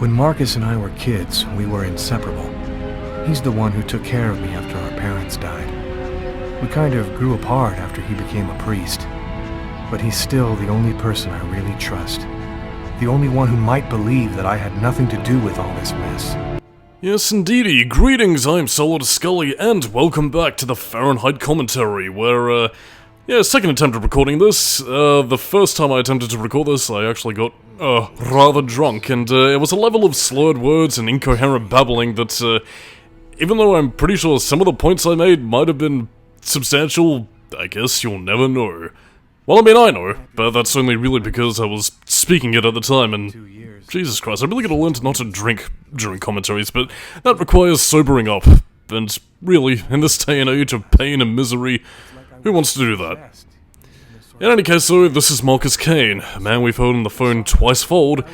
When Marcus and I were kids, we were inseparable. He's the one who took care of me after our parents died. We kind of grew apart after he became a priest. But he's still the only person I really trust. The only one who might believe that I had nothing to do with all this mess. Yes, indeedy. Greetings, I'm Solidus-Skully, and welcome back to the Fahrenheit commentary, where, second attempt at recording this. The first time I attempted to record this, I actually got, rather drunk, and, it was a level of slurred words and incoherent babbling that, even though I'm pretty sure some of the points I made might have been substantial, I guess you'll never know. Well, I mean, I know, but that's only really because I was speaking it at the time, and Jesus Christ, I really gotta learn not to drink during commentaries, but that requires sobering up. And really, in this day and age of pain and misery, who wants to do that? In any case, though, this is Marcus Kane, a man we've heard on the phone twice-fold,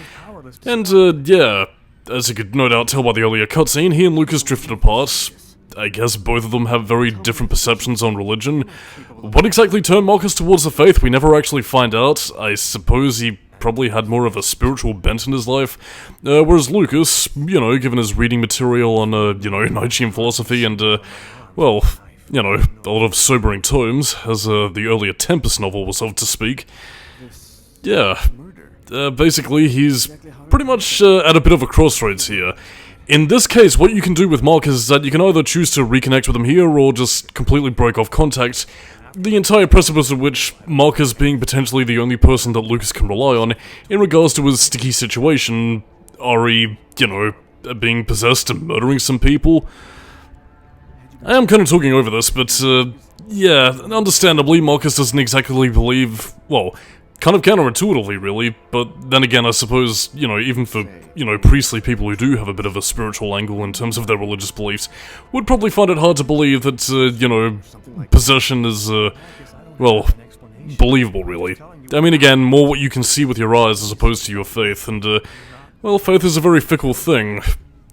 and, yeah, as you could no doubt tell by the earlier cutscene, he and Lucas drifted apart. I guess both of them have very different perceptions on religion. What exactly turned Marcus towards the faith, we never actually find out. I suppose he probably had more of a spiritual bent in his life, whereas Lucas, given his reading material on, Nietzschean philosophy and, a lot of sobering tomes, as the earlier Tempest novel was of to speak. Yeah, basically he's pretty much at a bit of a crossroads here. In this case, what you can do with Marcus is that you can either choose to reconnect with him here, or just completely break off contact, the entire precipice of which Marcus being potentially the only person that Lucas can rely on in regards to his sticky situation, Ari, being possessed and murdering some people. I am kind of talking over this, but, understandably, Marcus doesn't exactly believe, well, kind of counterintuitively, really, but then again, I suppose, even for, priestly people who do have a bit of a spiritual angle in terms of their religious beliefs, would probably find it hard to believe that, possession is, believable, really. I mean, again, more what you can see with your eyes as opposed to your faith, and, faith is a very fickle thing.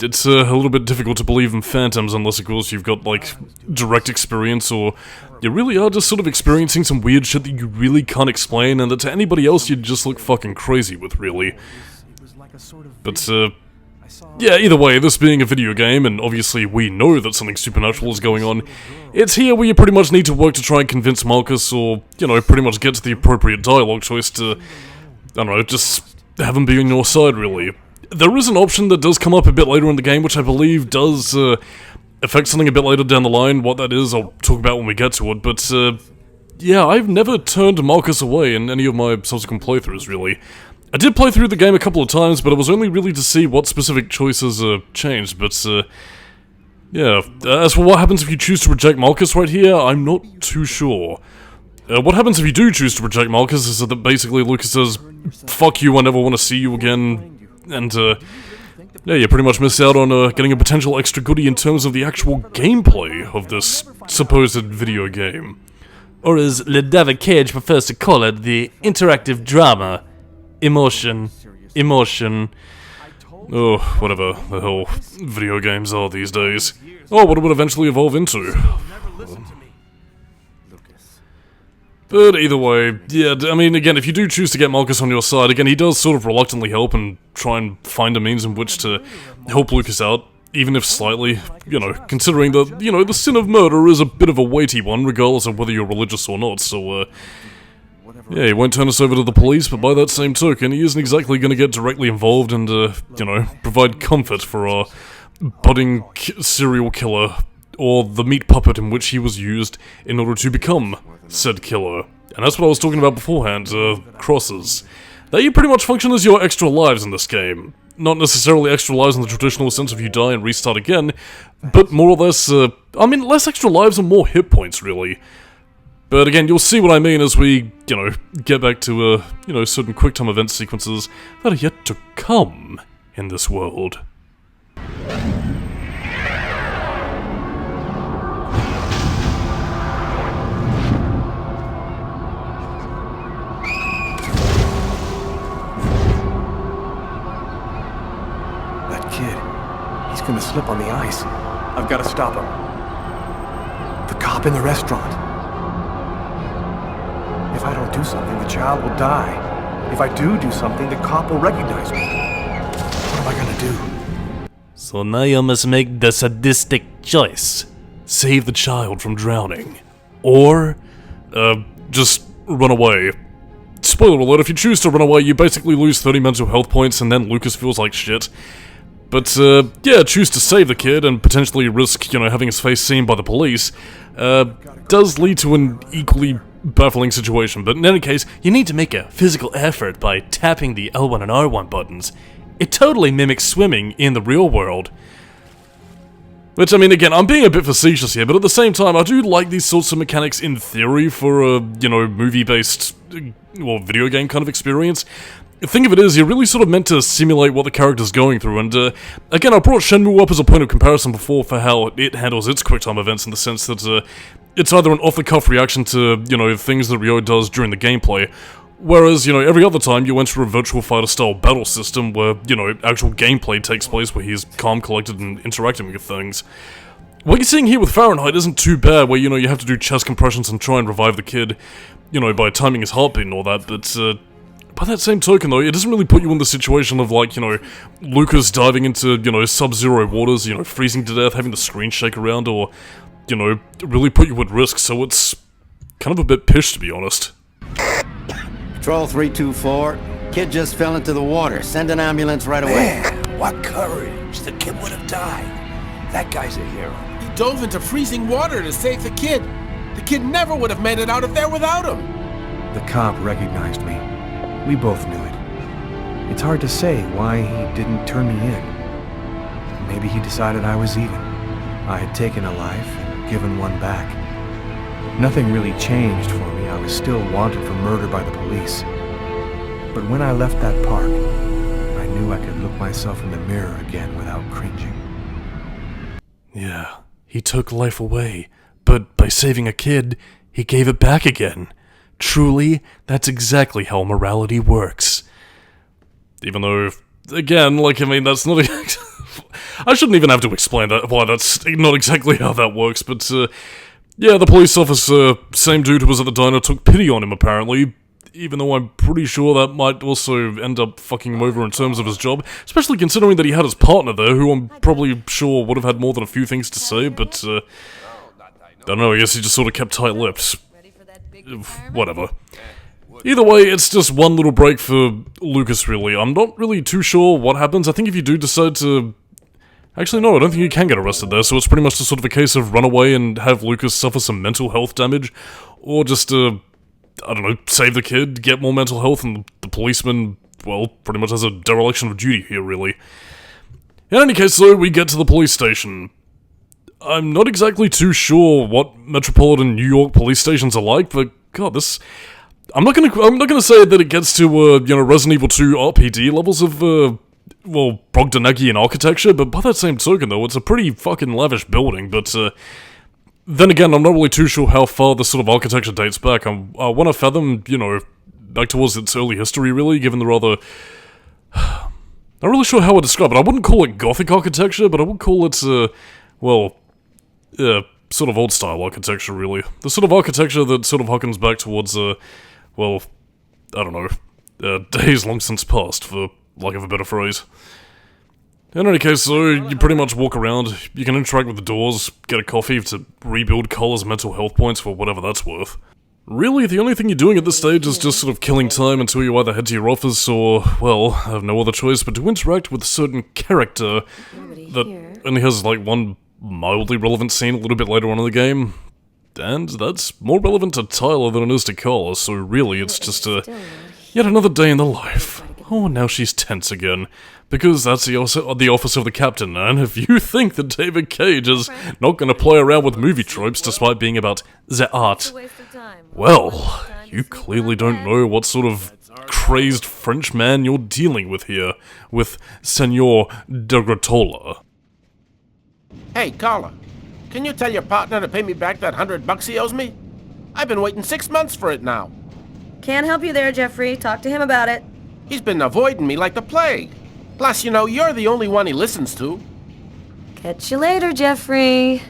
It's a little bit difficult to believe in phantoms unless, of course, you've got, direct experience, or you really are just sort of experiencing some weird shit that you really can't explain, and that to anybody else you'd just look fucking crazy with, really. But, either way, this being a video game, and obviously we know that something supernatural is going on, it's here where you pretty much need to work to try and convince Marcus, or, pretty much get to the appropriate dialogue choice to, just have him be on your side, really. There is an option that does come up a bit later in the game, which I believe does affect something a bit later down the line. What that is, I'll talk about when we get to it, but I've never turned Marcus away in any of my subsequent playthroughs, really. I did play through the game a couple of times, but it was only really to see what specific choices changed, but as for what happens if you choose to reject Marcus right here, I'm not too sure. What happens if you do choose to reject Marcus is that basically Lucas says, "Fuck you, I never want to see you again," and, you pretty much miss out on getting a potential extra goodie in terms of the actual gameplay of this supposed video game. Or as David Cage prefers to call it, the interactive drama. Emotion. Oh, whatever the hell video games are these days. Oh, what it would eventually evolve into. But either way, I mean, again, if you do choose to get Marcus on your side, again, he does sort of reluctantly help and try and find a means in which to help Lucas out, even if slightly, considering that, the sin of murder is a bit of a weighty one, regardless of whether you're religious or not, so, he won't turn us over to the police, but by that same token, he isn't exactly going to get directly involved and, provide comfort for our budding serial killer, or the meat puppet in which he was used in order to become said killer. And that's what I was talking about beforehand, crosses. They pretty much function as your extra lives in this game. Not necessarily extra lives in the traditional sense of you die and restart again, but more or less, less extra lives and more hit points, really. But again, you'll see what I mean as we, get back to, certain quick-time event sequences that are yet to come in this world. He's gonna slip on the ice. I've gotta stop him. The cop in the restaurant. If I don't do something, the child will die. If I do something, the cop will recognize me. am I gonna do? So now you must make the sadistic choice. Save the child from drowning. Or, just run away. Spoiler alert, if you choose to run away, you basically lose 30 mental health points and then Lucas feels like shit. But, yeah, choose to save the kid and potentially risk, having his face seen by the police, does lead to an equally baffling situation. But in any case, You need to make a physical effort by tapping the L1 and R1 buttons. It totally mimics swimming in the real world. which, I mean, again, I'm being a bit facetious here, but at the same time, I do like these sorts of mechanics in theory for a, movie-based, well, video game kind of experience. The thing of it is, you're really sort of meant to simulate what the character's going through, and, again, I brought Shenmue up as a point of comparison before for how it handles its QuickTime events in the sense that, it's either an off-the-cuff reaction to, things that Ryo does during the gameplay, whereas, every other time you enter a virtual fighter-style battle system where, actual gameplay takes place where he's calm, collected, and interacting with things. What you're seeing here with Fahrenheit isn't too bad, where, you have to do chest compressions and try and revive the kid, by timing his heartbeat and all that, but, by that same token, though, it doesn't really put you in the situation of, like, Lucas diving into, sub-zero waters, freezing to death, having the screen shake around, or, really put you at risk, so it's kind of a bit pish, to be honest. Patrol 324, kid just fell into the water. Send an ambulance right away. Man, what courage. The kid would have died. That guy's a hero. He dove into freezing water to save the kid. The kid never would have made it out of there without him. The cop recognized me. We both knew it. It's hard to say why he didn't turn me in. Maybe he decided I was even. I had taken a life and given one back. Nothing really changed for me. I was still wanted for murder by the police. But when I left that park, I knew I could look myself in the mirror again without cringing. Yeah, he took life away, but by saving a kid, he gave it back again. Truly, that's exactly how morality works. Even though, again, that's not... I shouldn't even have to explain that, why that's not exactly how that works, but, yeah, the police officer, same dude who was at the diner, took pity on him, apparently, even though I'm pretty sure that might also end up fucking him over in terms of his job, especially considering that he had his partner there, who I'm probably sure would have had more than a few things to say, but, I don't know, I guess he just sort of kept tight-lipped. Whatever. Either way, it's just one little break for Lucas, really. I'm not really too sure what happens. I think if you do decide to... Actually, no, I don't think you can get arrested there, so it's pretty much just sort of a case of run away and have Lucas suffer some mental health damage, or just, I don't know, save the kid, get more mental health, and the policeman, well, pretty much has a dereliction of duty here, really. In any case, though, we get to the police station. I'm not exactly too sure what metropolitan New York police stations are like, but God, this... I'm not gonna say that it gets to, Resident Evil 2 RPD levels of, well, Brogdonagian architecture, but by that same token, though, it's a pretty fucking lavish building, but, then again, I'm not really too sure how far this sort of architecture dates back. I want to fathom, back towards its early history, really, given the rather... Not really sure how I describe it. I wouldn't call it Gothic architecture, but I would call it, well... sort of old-style architecture, really. The sort of architecture that sort of harkens back towards, well, I don't know, days long since past, for lack of a better phrase. In any case, so, you pretty much walk around, you can interact with the doors, get a coffee to rebuild Carla's mental health points for whatever that's worth. Really, the only thing you're doing at this stage is just sort of killing time until you either head to your office or, well, have no other choice but to interact with a certain character that only has, like, one mildly relevant scene a little bit later on in the game, and that's more relevant to Tyler than it is to Carla, so really it's just yet another day in the life. Oh, now she's tense again, because that's the office of the captain, and if you think that David Cage is not going to play around with movie tropes despite being about the art, well, you clearly don't know what sort of crazed French man you're dealing with here, with Senor de Gratola. Hey, Carla, can you tell your partner to pay me back that $100 he owes me? I've been waiting 6 months for it now. Can't help you there, Jeffrey. Talk to him about it. He's been avoiding me like the plague. Plus, you're the only one he listens to. Catch you later, Jeffrey.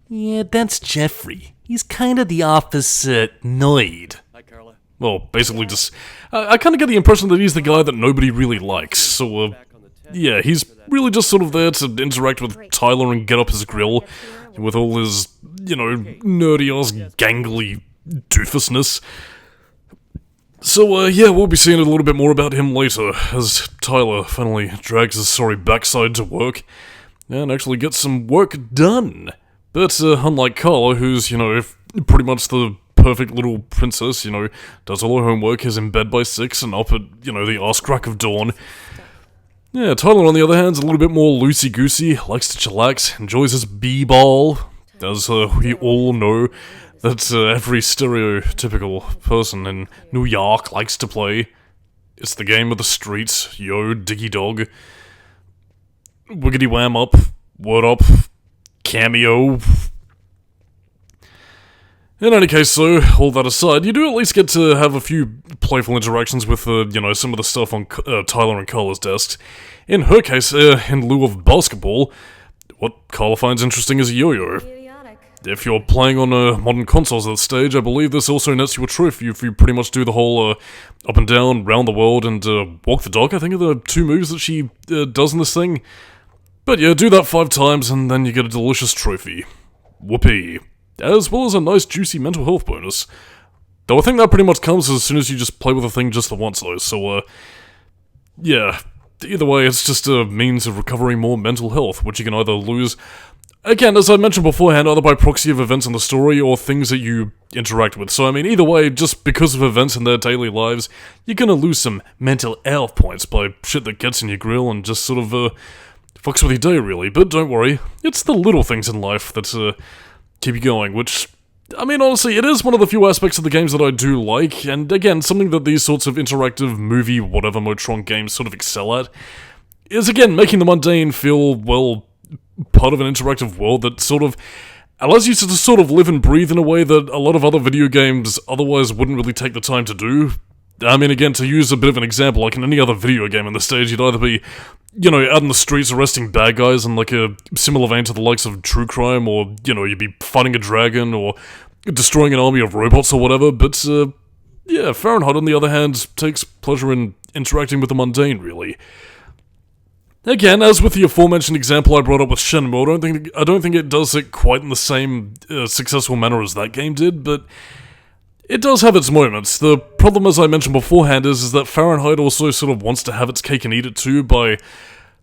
Yeah, that's Jeffrey. He's kinda the opposite Noid. Hi, Carla. Well, basically just... I kinda get the impression that he's the guy that nobody really likes, so, yeah, he's really just sort of there to interact with Tyler and get up his grill with all his, you know, nerdy-ass gangly doofusness. So, yeah, we'll be seeing a little bit more about him later, as Tyler finally drags his sorry backside to work, and actually gets some work done. But, unlike Carla, who's, you know, pretty much the perfect little princess, you know, does all her homework, is in bed by 6 and up at, you know, the arse crack of dawn. Yeah, Tyler, on the other hand, is a little bit more loosey-goosey, likes to chillax, enjoys his b-ball, as we all know that every stereotypical person in New York likes to play. It's the game of the streets, yo, diggy dog. Wiggity wham up, word up, cameo. In any case, so, all that aside, you do at least get to have a few playful interactions with, you know, some of the stuff on Tyler and Carla's desks. In her case, in lieu of basketball, what Carla finds interesting is a yo-yo. If you're playing on modern consoles at this stage, I believe this also nets you a trophy if you pretty much do the whole up and down, round the world, and walk the dog, I think are the 2 moves that she does in this thing. But yeah, do that 5 times and then you get a delicious trophy. Whoopee. As well as a nice juicy mental health bonus. Though I think that pretty much comes as soon as you just play with the thing just the once though, so yeah. Either way, it's just a means of recovering more mental health, which you can either lose, again, as I mentioned beforehand, either by proxy of events in the story or things that you interact with. So I mean, either way, just because of events in their daily lives, you're gonna lose some mental health points by shit that gets in your grill and just sort of fucks with your day really. But don't worry, it's the little things in life that keep you going, which, I mean, honestly, it is one of the few aspects of the games that I do like, and again, something that these sorts of interactive movie, whatever Motron games sort of excel at, is again, making the mundane feel, well, part of an interactive world that sort of allows you to sort of live and breathe in a way that a lot of other video games otherwise wouldn't really take the time to do. I mean, again, to use a bit of an example, like in any other video game in the stage, you'd either be, you know, out in the streets arresting bad guys in like a similar vein to the likes of True Crime, or, you know, you'd be fighting a dragon, or destroying an army of robots or whatever, but, yeah, Fahrenheit, on the other hand, takes pleasure in interacting with the mundane, really. Again, as with the aforementioned example I brought up with Shenmue, I don't think it does it quite in the same successful manner as that game did, but it does have its moments. The problem, as I mentioned beforehand, is that Fahrenheit also sort of wants to have its cake and eat it too by,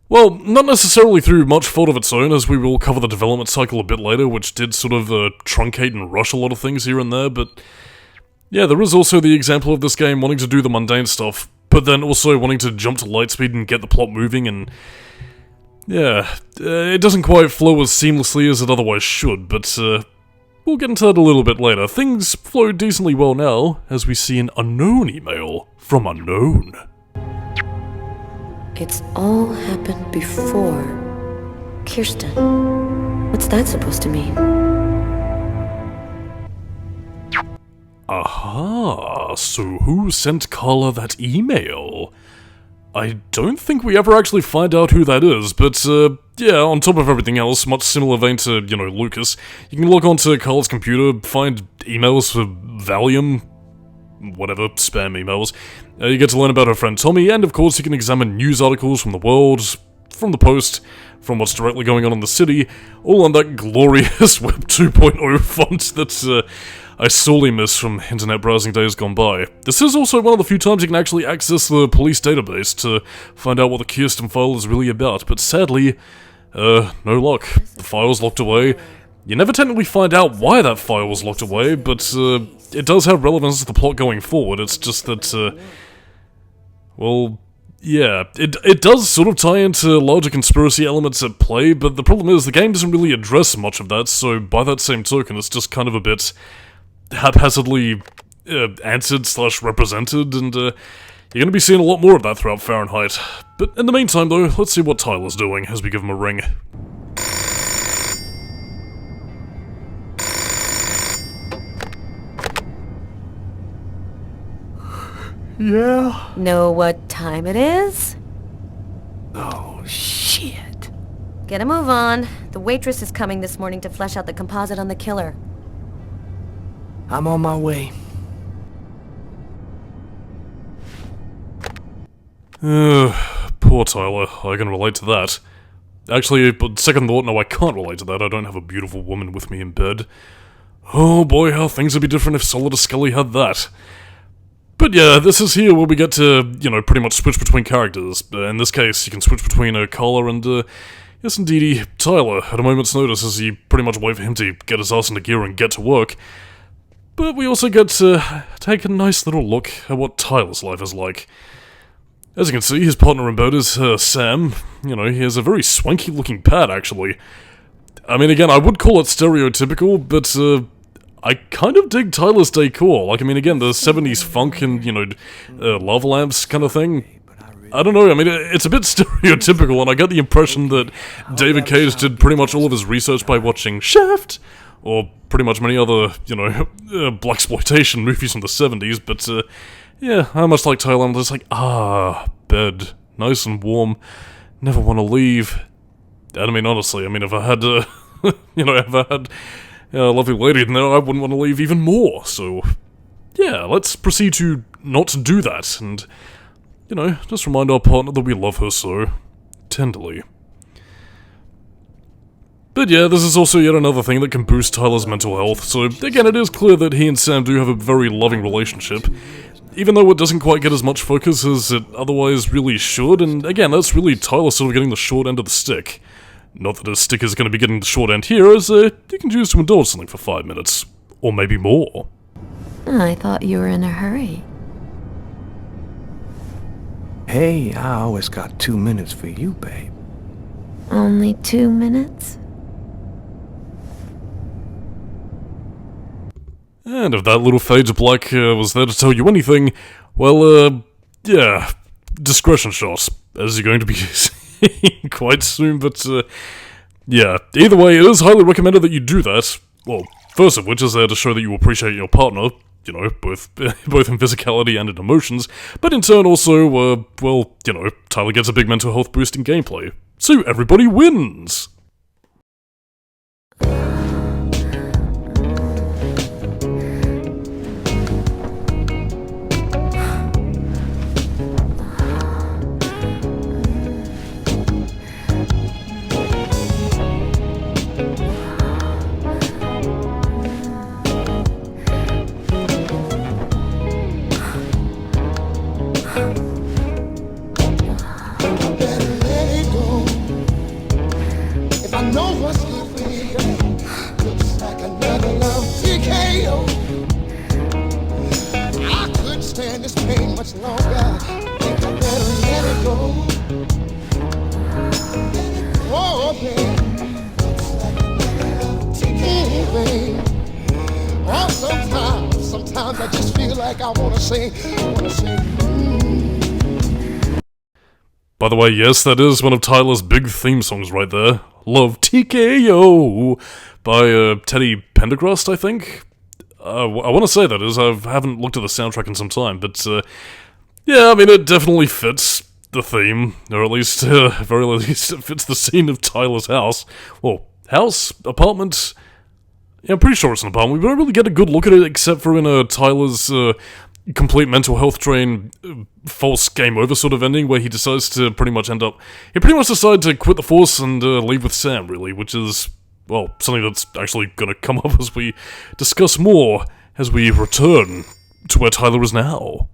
well, not necessarily through much fault of its own, as we will cover the development cycle a bit later, which did sort of truncate and rush a lot of things here and there, but yeah, there is also the example of this game wanting to do the mundane stuff, but then also wanting to jump to lightspeed and get the plot moving, and yeah, it doesn't quite flow as seamlessly as it otherwise should, but we'll get into that a little bit later. Things flow decently well now, as we see an unknown email from Unknown. It's all happened before. Kirsten. What's that supposed to mean? Aha, so who sent Carla that email? I don't think we ever actually find out who that is, but, yeah, on top of everything else, much similar vein to, you know, Lucas, you can log onto Carla's computer, find emails for Valium, whatever, spam emails. You get to learn about her friend Tommy, and of course you can examine news articles from the world, from the Post, from what's directly going on in the city, all on that glorious Web 2.0 font that, I sorely miss from internet browsing days gone by. This is also one of the few times you can actually access the police database to find out what the Kirsten file is really about, but sadly, no luck. The file's locked away. You never technically find out why that file was locked away, but it does have relevance to the plot going forward. It's just that, well, yeah, it does sort of tie into larger conspiracy elements at play, but the problem is the game doesn't really address much of that, so by that same token, it's just kind of a bit haphazardly answered/represented, and you're going to be seeing a lot more of that throughout Fahrenheit. But in the meantime, though, let's see what Tyler's doing as we give him a ring. Yeah? Know what time it is? Oh, shit. Get a move on. The waitress is coming this morning to flesh out the composite on the killer. I'm on my way. Poor poor Tyler, I can relate to that. Actually, but second thought, no, I can't relate to that. I don't have a beautiful woman with me in bed. Oh boy, how things would be different if Solidus-Skully had that. But yeah, this is here where we get to, you know, pretty much switch between characters. In this case, you can switch between Carla and, yes indeedy, Tyler, at a moment's notice, as you pretty much wait for him to get his ass into gear and get to work. But we also get to take a nice little look at what Tyler's life is like. As you can see, his partner in bed is Sam. You know, he has a very swanky-looking pad, actually. I mean, again, I would call it stereotypical, but I kind of dig Tyler's decor. Like, I mean, again, the 70s funk and, you know, lava lamps kind of thing. I don't know, I mean, it's a bit stereotypical, and I get the impression that David Cage did pretty much all of his research by watching Shaft, or pretty much many other, you know, blaxploitation movies from the 70s, but, yeah, I much like Tyler, I'm just like, bed, nice and warm, never want to leave. And I mean, honestly, I mean, if I had, you know, if I had a lovely lady in there, I wouldn't want to leave even more, so, yeah, let's proceed to not do that, and, you know, just remind our partner that we love her so tenderly. But yeah, this is also yet another thing that can boost Tyler's mental health, so again, it is clear that he and Sam do have a very loving relationship, even though it doesn't quite get as much focus as it otherwise really should, and again, that's really Tyler sort of getting the short end of the stick. Not that his stick is going to be getting the short end here, as you can choose to indulge something for 5 minutes, or maybe more. I thought you were in a hurry. Hey, I always got 2 minutes for you, babe. Only 2 minutes? And if that little fade to black was there to tell you anything, well, yeah, discretion shot, as you're going to be seeing quite soon, but, yeah, either way, it is highly recommended that you do that. Well, first of which is there to show that you appreciate your partner, you know, both in physicality and in emotions, but in turn also, well, you know, Tyler gets a big mental health boost in gameplay. So everybody wins! Sometimes I just feel like I wanna sing. By the way, yes, that is one of Tyler's big theme songs right there. Love TKO by Teddy Pendergrast, I think. I want to say that is. I haven't looked at the soundtrack in some time, but yeah, I mean, it definitely fits the theme, or at least, very least, it fits the scene of Tyler's house. Well, house, apartment. Yeah, I'm pretty sure it's an apartment. We don't really get a good look at it, except for in Tyler's complete mental health drain, false game over sort of ending, where he decides to pretty much decide to quit the force and leave with Sam, really, which is, well, something that's actually gonna come up as we discuss more as we return to where Tyler is now.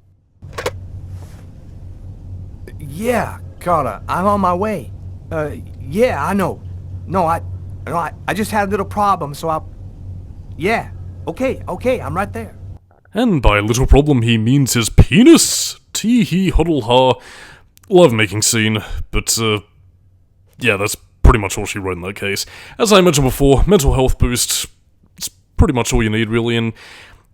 Yeah, Carla, I'm on my way. Yeah, I know. No, I just had a little problem, so yeah, okay, I'm right there. And by little problem, he means his penis! Tee-hee-huddle-ha. Love-making scene, but, yeah, that's pretty much all she wrote in that case. As I mentioned before, mental health boost, it's pretty much all you need, really, and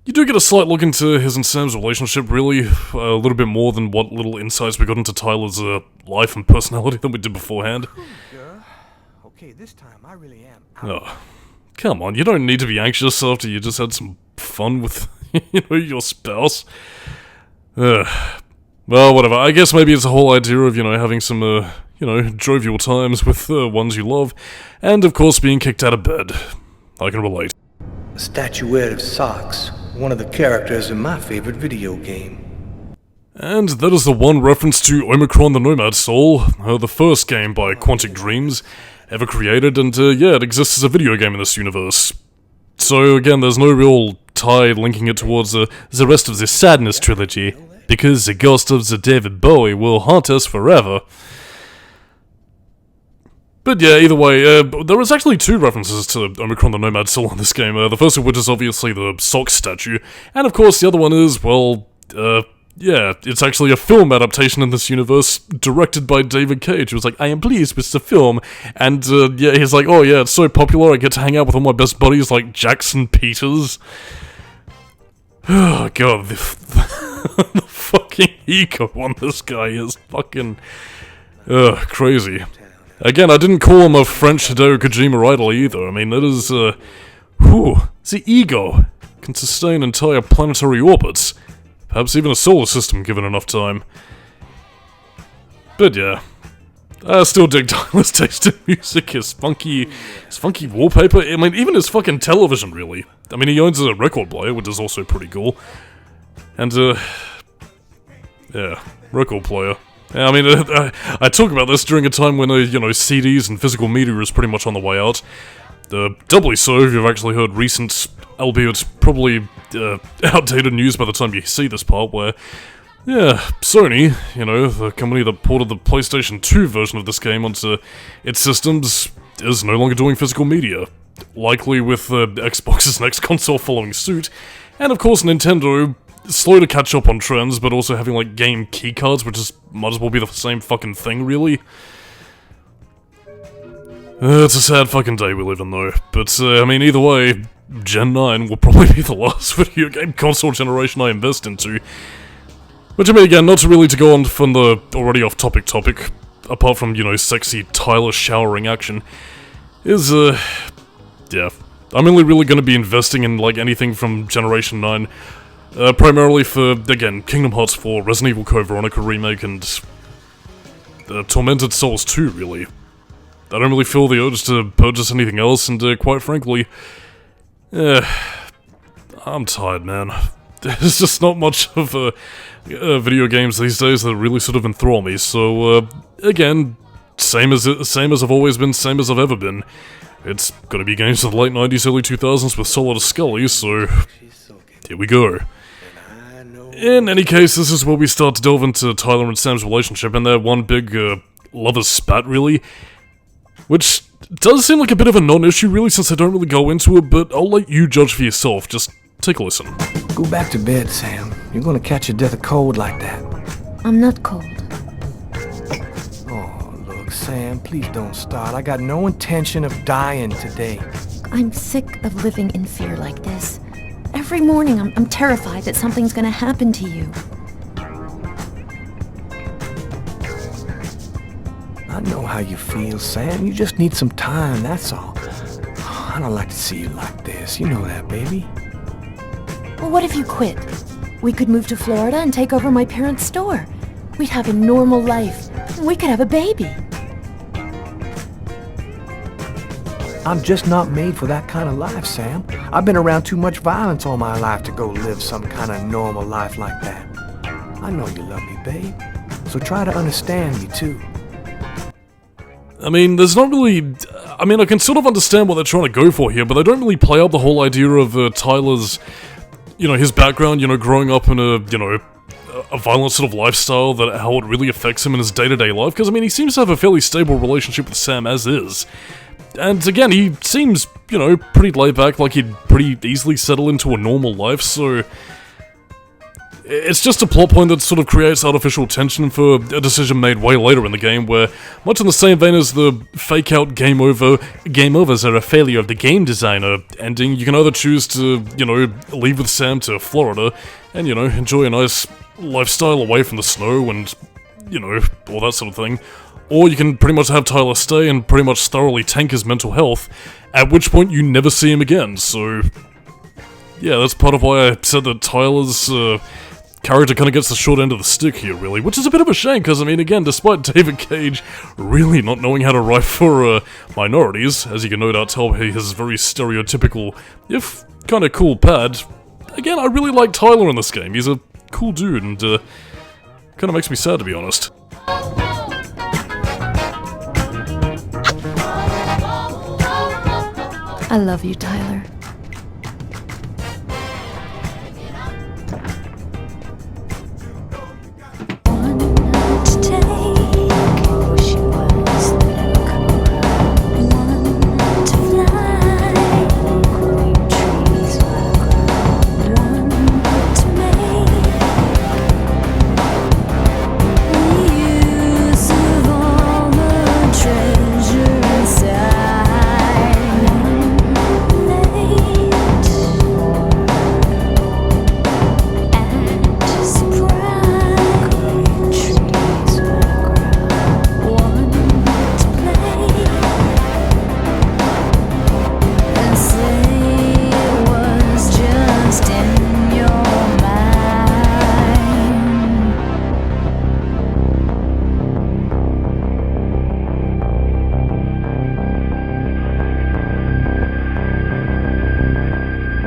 you do get a slight look into his and Sam's relationship, really, a little bit more than what little insights we got into Tyler's, life and personality than we did beforehand. Okay, this time I really am. Oh, come on, you don't need to be anxious after you just had some fun with, you know, your spouse. Well, whatever, I guess maybe it's the whole idea of, you know, having some, you know, jovial times with ones you love, and of course being kicked out of bed. I can relate. A statuette of Socks, one of the characters in my favorite video game. And that is the one reference to Omicron the Nomad Soul, the first game by Quantic Dreams ever created, and yeah, it exists as a video game in this universe. So again, there's no real tie linking it towards the rest of the Sadness trilogy, because the ghost of the David Bowie will haunt us forever. But yeah, either way, there is actually two references to Omicron the Nomad Soul in this game, the first of which is obviously the Socks statue, and of course the other one is, well, yeah, it's actually a film adaptation in this universe, directed by David Cage, who was like, I am pleased with the film, and yeah, he's like, oh yeah, it's so popular, I get to hang out with all my best buddies like Jackson Peters. Oh god, the fucking ego on this guy is fucking, crazy. Again, I didn't call him a French Hideo Kojima idol either, I mean, that is, the ego can sustain entire planetary orbits. Perhaps even a solar system, given enough time. But yeah, I still dig Tyler's taste in music, his funky wallpaper, I mean, even his fucking television, really. I mean, he owns a record player, which is also pretty cool. And, yeah, record player. Yeah, I mean, I talk about this during a time when, you know, CDs and physical media is pretty much on the way out. Doubly so if you've actually heard recent, albeit probably outdated news by the time you see this part, where, yeah, Sony, you know, the company that ported the PlayStation 2 version of this game onto its systems, is no longer doing physical media, likely with Xbox's next console following suit, and of course Nintendo, slow to catch up on trends, but also having, like, game keycards, which might as well be the same fucking thing, really. It's a sad fucking day we live in, though. But, I mean, either way, Gen 9 will probably be the last video game console generation I invest into. Which, I mean, again, not really to go on from the already off-topic topic, apart from, you know, sexy Tyler showering action, is, yeah. I'm only really gonna be investing in, like, anything from Generation 9, primarily for, again, Kingdom Hearts 4, Resident Evil Code Veronica Remake, and Tormented Souls 2, really. I don't really feel the urge to purchase anything else, and quite frankly, I'm tired, man. There's just not much of video games these days that really sort of enthrall me, so, again, same as I've always been, same as I've ever been. It's gonna be games of the late 90s, early 2000s with Solidus-Skully, so here we go. In any case, this is where we start to delve into Tyler and Sam's relationship, and their one big, lover's spat, really. Which does seem like a bit of a non-issue, really, since I don't really go into it, but I'll let you judge for yourself. Just take a listen. Go back to bed, Sam. You're gonna catch your death of cold like that. I'm not cold. Oh, look, Sam, please don't start. I got no intention of dying today. I'm sick of living in fear like this. Every morning I'm terrified that something's gonna happen to you. I know how you feel, Sam. You just need some time, that's all. I don't like to see you like this. You know that, baby. Well, what if you quit? We could move to Florida and take over my parents' store. We'd have a normal life. We could have a baby. I'm just not made for that kind of life, Sam. I've been around too much violence all my life to go live some kind of normal life like that. I know you love me, babe. So try to understand me, too. I mean, there's not really... I mean, I can sort of understand what they're trying to go for here, but they don't really play out the whole idea of Tyler's, you know, his background, you know, growing up in a, you know, a violent sort of lifestyle, that how it really affects him in his day-to-day life, because, I mean, he seems to have a fairly stable relationship with Sam as is. And again, he seems, you know, pretty laid back, like he'd pretty easily settle into a normal life, so... It's just a plot point that sort of creates artificial tension for a decision made way later in the game, where, much in the same vein as the fake-out game overs are a failure of the game designer ending, you can either choose to, you know, leave with Sam to Florida, and, you know, enjoy a nice lifestyle away from the snow and, you know, all that sort of thing, or you can pretty much have Tyler stay and pretty much thoroughly tank his mental health, at which point you never see him again, so... Yeah, that's part of why I said that Tyler's, character kind of gets the short end of the stick here, really, which is a bit of a shame, because, I mean, again, despite David Cage really not knowing how to write for, minorities, as you can no doubt tell by his very stereotypical, if kind of cool pad, again, I really like Tyler in this game. He's a cool dude, and, Kinda makes me sad, to be honest. I love you, Tyler.